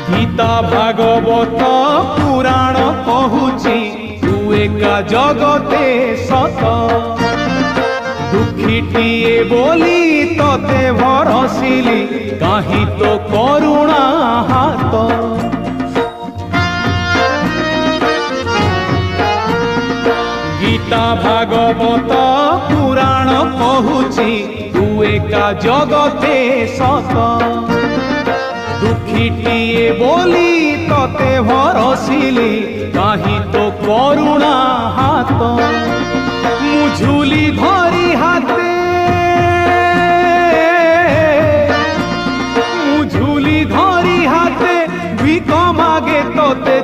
गीता भागवत पुराण कहूची तू एका जगते सत दुखीटिए बोली तोते भरसिली काहि तो करुणा हाथ गीता भागवत पुराण कहूची तू एका जगते सत दुखीटिए बोली तोते भरसिली काहि तो करुणा हाथ मुझुली धरी हाथे मुझुली धरी हाथे भिक मागे तोते